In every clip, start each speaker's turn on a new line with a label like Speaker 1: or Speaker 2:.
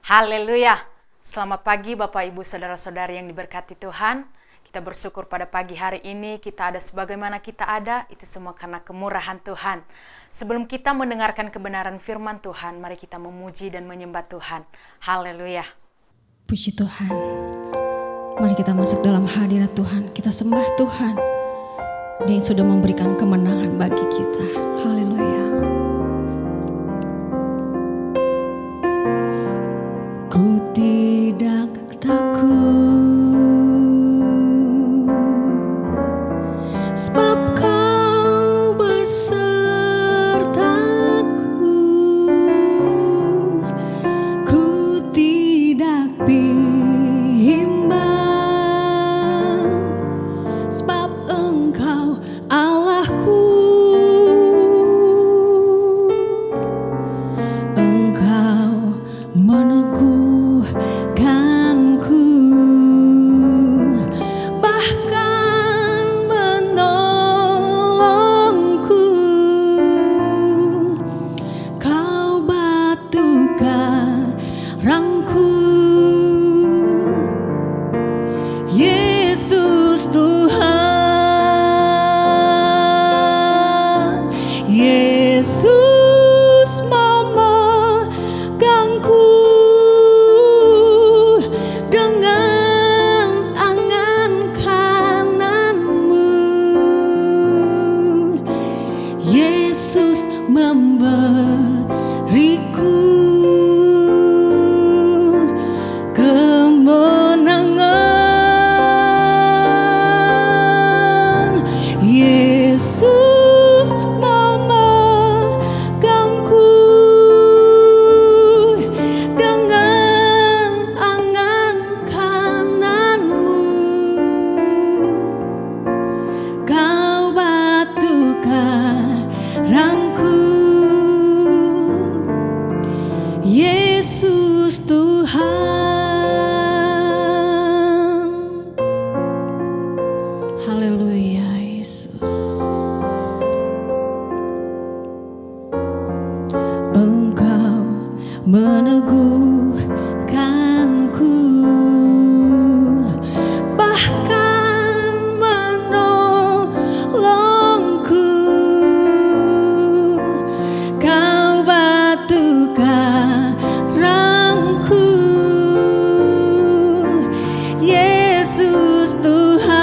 Speaker 1: Haleluya. Selamat pagi Bapak Ibu Saudara-saudari yang diberkati Tuhan. Kita bersyukur pada pagi hari ini kita ada sebagaimana kita ada, itu semua karena kemurahan Tuhan. Sebelum kita mendengarkan kebenaran firman Tuhan, mari kita memuji dan menyembah Tuhan. Haleluya.
Speaker 2: Puji Tuhan. Mari kita masuk dalam hadirat Tuhan. Kita sembah Tuhan. Dia yang sudah memberikan kemenangan bagi kita. Haleluya. Ku tidak takut, sebab Kau besertaku. Ku tidak bimbang, sebab Engkau Allahku. Engkau meneguhkanku, bahkan menolongku. Kau batu karangku, Yesus Tuhan. Yesus memegangku dengan tangan kananmu. Yesus memberiku kemenangan. Yesus memegangku dengan tangan kananmu. Kau batu karangku, Yesus Tuhan. Haleluya Yesus. Engkau meneguhkanku, bahkan menolongku. Kau batu karangku, Yesus Tuhan.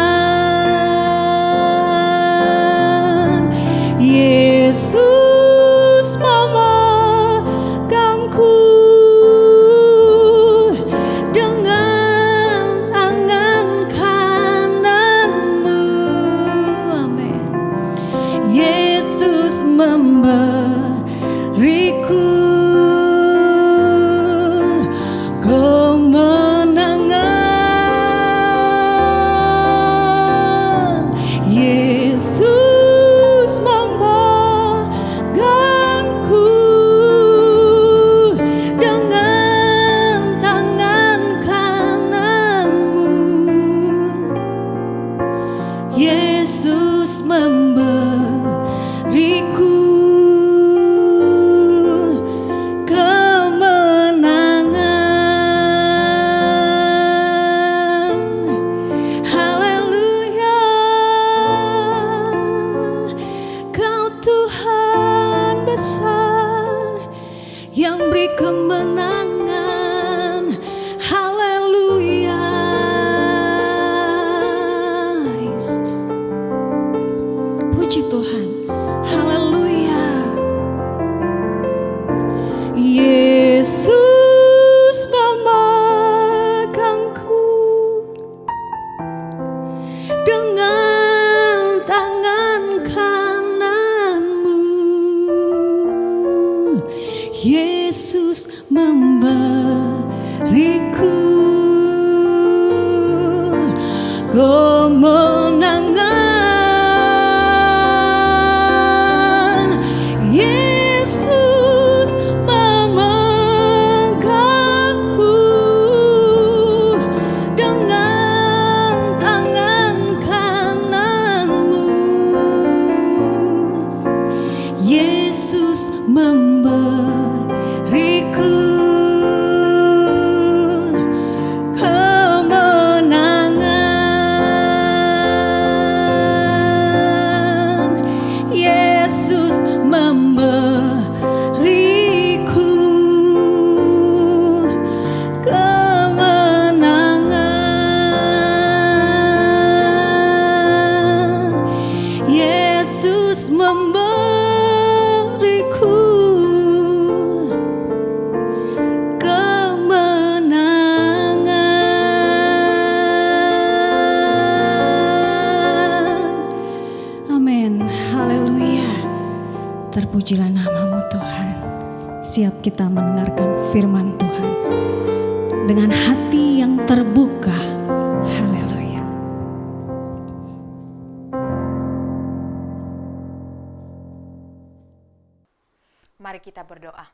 Speaker 2: Yesus memegangku dengan tangan kananmu. Amin. Yesus memberiku kemenangan. Yesus memegangku dengan tangan kananmu. Yesus memberiku kemenangan. Haleluya. Kau Tuhan besar yang beri kemenangan. Haleluya. Yesus. Puji Terpujilah nama-Mu Tuhan. Siap kita mendengarkan firman Tuhan dengan hati yang terbuka. Haleluya.
Speaker 1: Mari kita berdoa.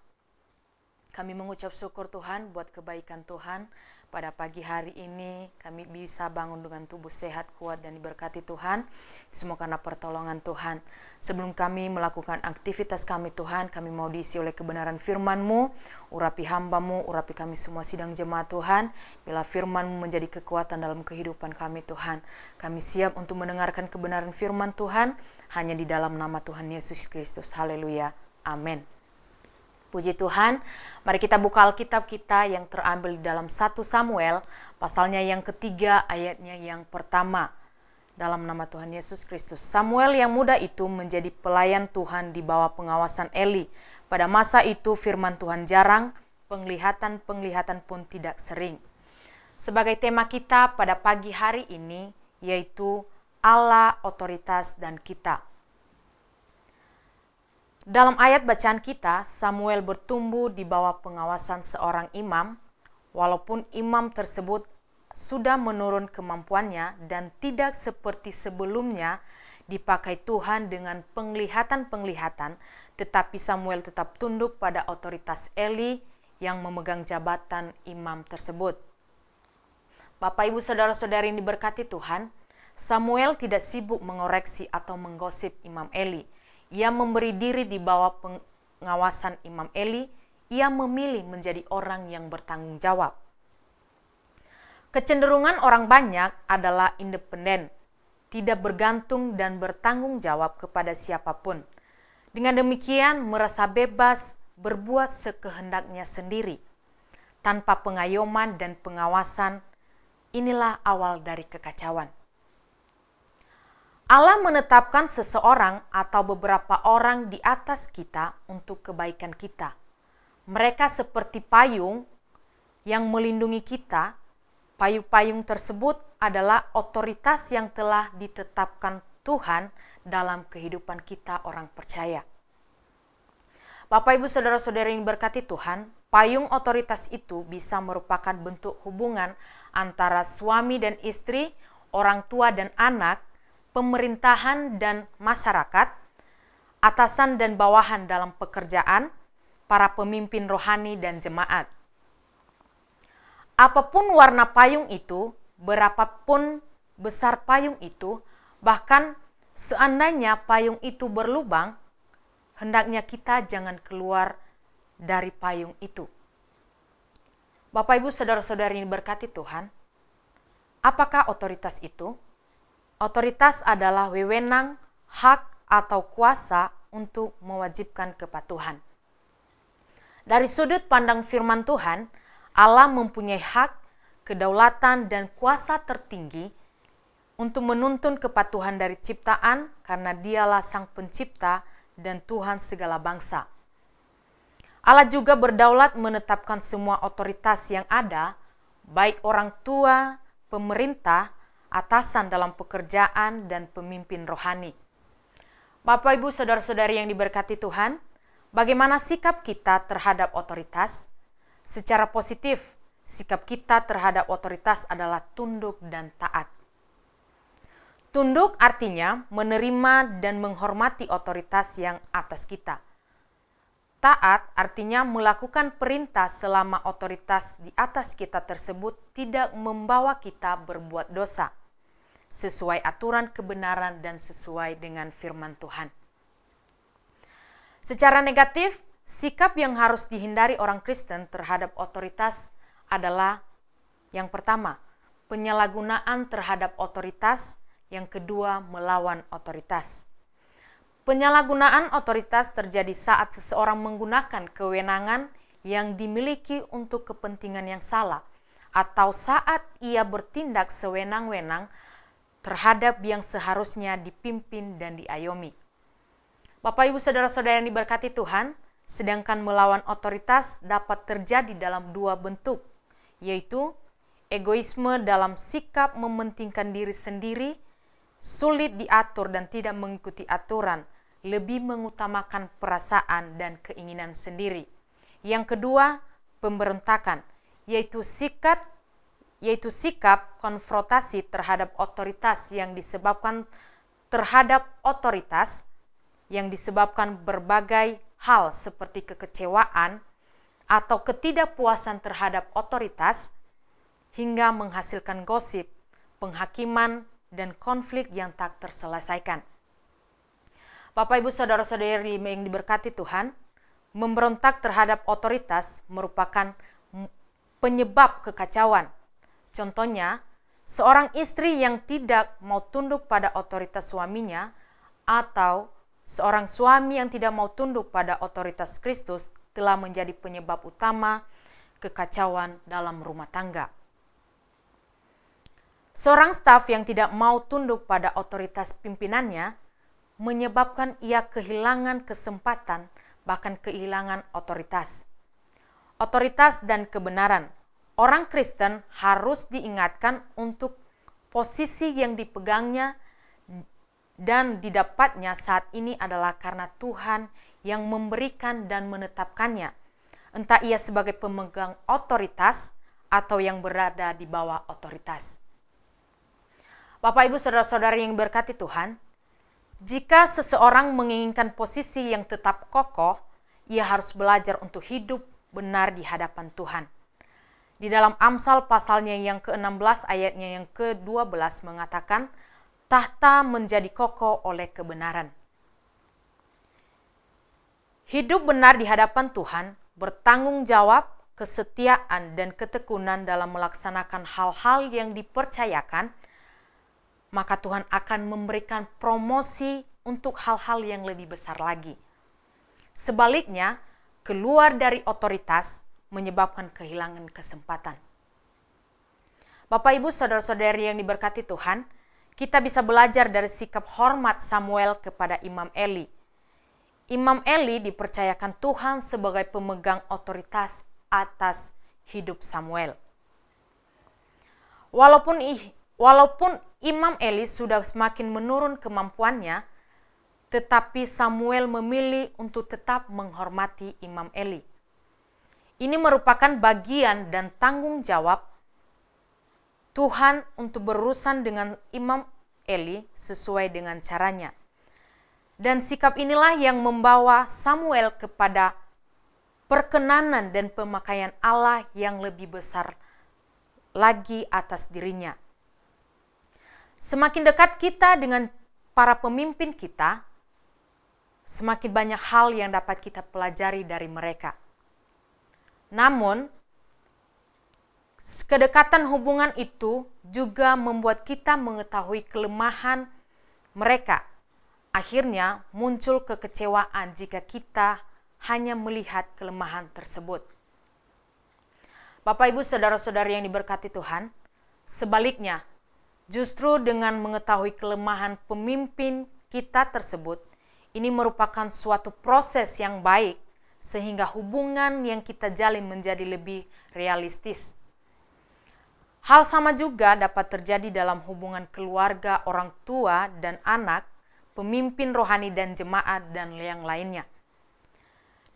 Speaker 1: Kami mengucap syukur Tuhan buat kebaikan Tuhan. Pada pagi hari ini kami bisa bangun dengan tubuh sehat, kuat, dan diberkati Tuhan. Semua karena pertolongan Tuhan. Sebelum kami melakukan aktivitas kami Tuhan, kami mau diisi oleh kebenaran firman-Mu. Urapi hamba-Mu, urapi kami semua sidang jemaat Tuhan. Bila firman-Mu menjadi kekuatan dalam kehidupan kami Tuhan. Kami siap untuk mendengarkan kebenaran firman Tuhan hanya di dalam nama Tuhan Yesus Kristus. Haleluya. Amin. Puji Tuhan, mari kita buka Alkitab kita yang terambil di dalam 1 Samuel, pasalnya yang ketiga, ayatnya yang pertama. Dalam nama Tuhan Yesus Kristus. Samuel yang muda itu menjadi pelayan Tuhan di bawah pengawasan Eli. Pada masa itu firman Tuhan jarang, penglihatan pun tidak sering. Sebagai tema kita pada pagi hari ini, yaitu Allah, otoritas, dan kita. Dalam ayat bacaan kita, Samuel bertumbuh di bawah pengawasan seorang imam, walaupun imam tersebut sudah menurun kemampuannya dan tidak seperti sebelumnya dipakai Tuhan dengan penglihatan-penglihatan, tetapi Samuel tetap tunduk pada otoritas Eli yang memegang jabatan imam tersebut. Bapak, Ibu, Saudara-saudari yang diberkati Tuhan, Samuel tidak sibuk mengoreksi atau menggosip Imam Eli. Ia memberi diri di bawah pengawasan Imam Eli. Ia memilih menjadi orang yang bertanggung jawab. Kecenderungan orang banyak adalah independen, tidak bergantung dan bertanggung jawab kepada siapapun. Dengan demikian merasa bebas berbuat sekehendaknya sendiri. Tanpa pengayoman dan pengawasan, inilah awal dari kekacauan. Allah menetapkan seseorang atau beberapa orang di atas kita untuk kebaikan kita. Mereka seperti payung yang melindungi kita. Payung-payung tersebut adalah otoritas yang telah ditetapkan Tuhan dalam kehidupan kita orang percaya. Bapak, Ibu, Saudara-saudari yang berkati Tuhan, payung otoritas itu bisa merupakan bentuk hubungan antara suami dan istri, orang tua dan anak, pemerintahan dan masyarakat, atasan dan bawahan dalam pekerjaan, para pemimpin rohani dan jemaat. Apapun warna payung itu, berapapun besar payung itu, bahkan seandainya payung itu berlubang, hendaknya kita jangan keluar dari payung itu. Bapak, Ibu, Saudara-saudari yang diberkati Tuhan, apakah otoritas itu? Otoritas adalah wewenang, hak, atau kuasa untuk mewajibkan kepatuhan. Dari sudut pandang firman Tuhan, Allah mempunyai hak, kedaulatan, dan kuasa tertinggi untuk menuntun kepatuhan dari ciptaan karena Dialah Sang Pencipta dan Tuhan segala bangsa. Allah juga berdaulat menetapkan semua otoritas yang ada, baik orang tua, pemerintah, atasan dalam pekerjaan, dan pemimpin rohani. Bapak, Ibu, Saudara-saudari yang diberkati Tuhan, bagaimana sikap kita terhadap otoritas? Secara positif, sikap kita terhadap otoritas adalah tunduk dan taat. Tunduk artinya menerima dan menghormati otoritas yang atas kita. Taat artinya melakukan perintah selama otoritas di atas kita tersebut tidak membawa kita berbuat dosa, sesuai aturan kebenaran dan sesuai dengan firman Tuhan. Secara negatif, sikap yang harus dihindari orang Kristen terhadap otoritas adalah yang pertama, penyalahgunaan terhadap otoritas, yang kedua, melawan otoritas. Penyalahgunaan otoritas terjadi saat seseorang menggunakan kewenangan yang dimiliki untuk kepentingan yang salah, atau saat ia bertindak sewenang-wenang terhadap yang seharusnya dipimpin dan diayomi. Bapak, Ibu, Saudara-saudara yang diberkati Tuhan, sedangkan melawan otoritas dapat terjadi dalam dua bentuk, yaitu egoisme dalam sikap mementingkan diri sendiri, sulit diatur dan tidak mengikuti aturan, lebih mengutamakan perasaan dan keinginan sendiri. Yang kedua, pemberontakan, yaitu sikap konfrontasi terhadap otoritas yang disebabkan berbagai hal seperti kekecewaan atau ketidakpuasan terhadap otoritas hingga menghasilkan gosip, penghakiman, dan konflik yang tak terselesaikan. Bapak, Ibu, Saudara-saudari yang diberkati Tuhan, memberontak terhadap otoritas merupakan penyebab kekacauan. Contohnya, seorang istri yang tidak mau tunduk pada otoritas suaminya atau seorang suami yang tidak mau tunduk pada otoritas Kristus telah menjadi penyebab utama kekacauan dalam rumah tangga. Seorang staf yang tidak mau tunduk pada otoritas pimpinannya menyebabkan ia kehilangan kesempatan, bahkan kehilangan otoritas. Otoritas dan kebenaran. Orang Kristen harus diingatkan untuk posisi yang dipegangnya dan didapatnya saat ini adalah karena Tuhan yang memberikan dan menetapkannya. Entah ia sebagai pemegang otoritas atau yang berada di bawah otoritas. Bapak, Ibu, Saudara-saudari yang berkati Tuhan, jika seseorang menginginkan posisi yang tetap kokoh, ia harus belajar untuk hidup benar di hadapan Tuhan. Di dalam Amsal pasalnya yang ke-16 ayatnya yang ke-12 mengatakan, tahta menjadi kokoh oleh kebenaran. Hidup benar di hadapan Tuhan bertanggung jawab, kesetiaan, dan ketekunan dalam melaksanakan hal-hal yang dipercayakan, maka Tuhan akan memberikan promosi untuk hal-hal yang lebih besar lagi. Sebaliknya, keluar dari otoritas menyebabkan kehilangan kesempatan. Bapak, Ibu, Saudara-saudari yang diberkati Tuhan, kita bisa belajar dari sikap hormat Samuel kepada Imam Eli. Imam Eli dipercayakan Tuhan sebagai pemegang otoritas atas hidup Samuel. Walaupun Imam Eli sudah semakin menurun kemampuannya, tetapi Samuel memilih untuk tetap menghormati Imam Eli. Ini merupakan bagian dan tanggung jawab Tuhan untuk berurusan dengan Imam Eli sesuai dengan caranya. Dan sikap inilah yang membawa Samuel kepada perkenanan dan pemakaian Allah yang lebih besar lagi atas dirinya. Semakin dekat kita dengan para pemimpin kita, semakin banyak hal yang dapat kita pelajari dari mereka. Namun, kedekatan hubungan itu juga membuat kita mengetahui kelemahan mereka. Akhirnya muncul kekecewaan jika kita hanya melihat kelemahan tersebut. Bapak, Ibu, Saudara-saudari yang diberkati Tuhan, sebaliknya, justru dengan mengetahui kelemahan pemimpin kita tersebut, ini merupakan suatu proses yang baik sehingga hubungan yang kita jalin menjadi lebih realistis. Hal sama juga dapat terjadi dalam hubungan keluarga, orang tua dan anak, pemimpin rohani dan jemaat, dan yang lainnya.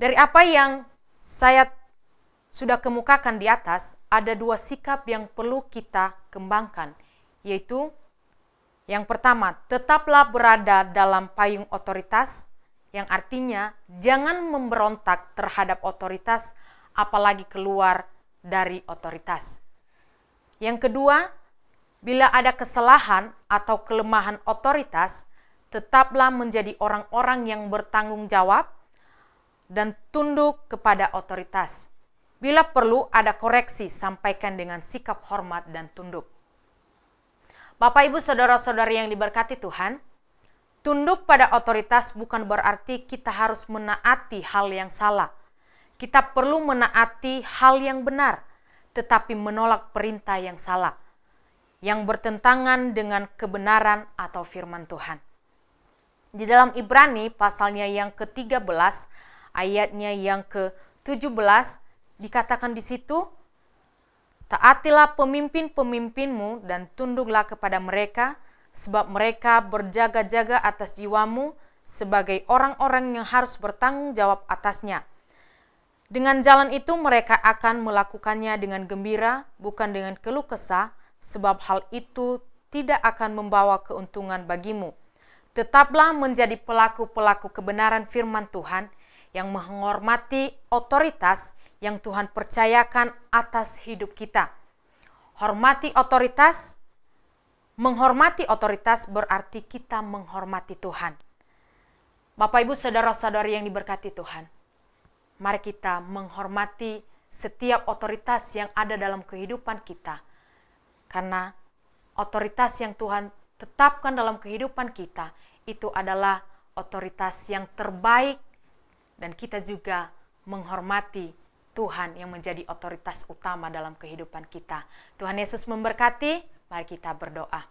Speaker 1: Dari apa yang saya sudah kemukakan di atas, ada dua sikap yang perlu kita kembangkan, yaitu yang pertama, tetaplah berada dalam payung otoritas, yang artinya jangan memberontak terhadap otoritas, apalagi keluar dari otoritas. Yang kedua, bila ada kesalahan atau kelemahan otoritas, tetaplah menjadi orang-orang yang bertanggung jawab dan tunduk kepada otoritas. Bila perlu ada koreksi, sampaikan dengan sikap hormat dan tunduk. Bapak, Ibu, Saudara-saudari yang diberkati Tuhan, tunduk pada otoritas bukan berarti kita harus menaati hal yang salah. Kita perlu menaati hal yang benar, tetapi menolak perintah yang salah, yang bertentangan dengan kebenaran atau firman Tuhan. Di dalam Ibrani pasalnya yang ke-13, ayatnya yang ke-17, dikatakan di situ, taatilah pemimpin-pemimpinmu dan tunduklah kepada mereka, sebab mereka berjaga-jaga atas jiwamu sebagai orang-orang yang harus bertanggung jawab atasnya. Dengan jalan itu mereka akan melakukannya dengan gembira, bukan dengan keluh kesah, sebab hal itu tidak akan membawa keuntungan bagimu. Tetaplah menjadi pelaku-pelaku kebenaran firman Tuhan yang menghormati otoritas yang Tuhan percayakan atas hidup kita. Menghormati otoritas berarti kita menghormati Tuhan. Bapak, Ibu, saudara-saudari yang diberkati Tuhan, mari kita menghormati setiap otoritas yang ada dalam kehidupan kita. Karena otoritas yang Tuhan tetapkan dalam kehidupan kita, itu adalah otoritas yang terbaik, dan kita juga menghormati Tuhan yang menjadi otoritas utama dalam kehidupan kita. Tuhan Yesus memberkati, mari kita berdoa.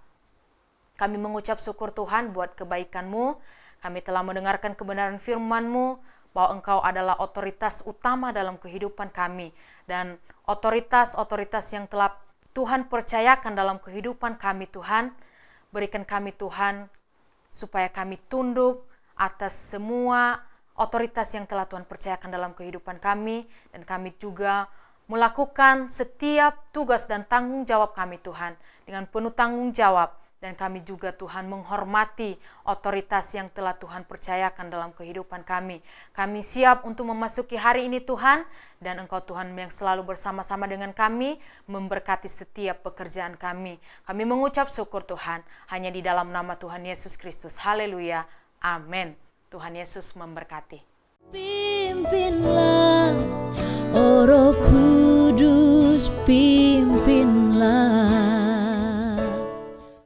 Speaker 1: Kami mengucap syukur Tuhan buat kebaikan-Mu. Kami telah mendengarkan kebenaran firman-Mu, bahwa Engkau adalah otoritas utama dalam kehidupan kami. Dan otoritas-otoritas yang telah Tuhan percayakan dalam kehidupan kami, Tuhan, berikan kami Tuhan, supaya kami tunduk atas semua otoritas yang telah Tuhan percayakan dalam kehidupan kami, dan kami juga melakukan setiap tugas dan tanggung jawab kami Tuhan dengan penuh tanggung jawab, dan kami juga Tuhan menghormati otoritas yang telah Tuhan percayakan dalam kehidupan kami. Kami siap untuk memasuki hari ini Tuhan, dan Engkau Tuhan yang selalu bersama-sama dengan kami, memberkati setiap pekerjaan kami. Kami mengucap syukur Tuhan, hanya di dalam nama Tuhan Yesus Kristus. Haleluya, amin. Tuhan Yesus memberkati.
Speaker 2: Pimpinlah, oh Roh Kudus, pimpinlah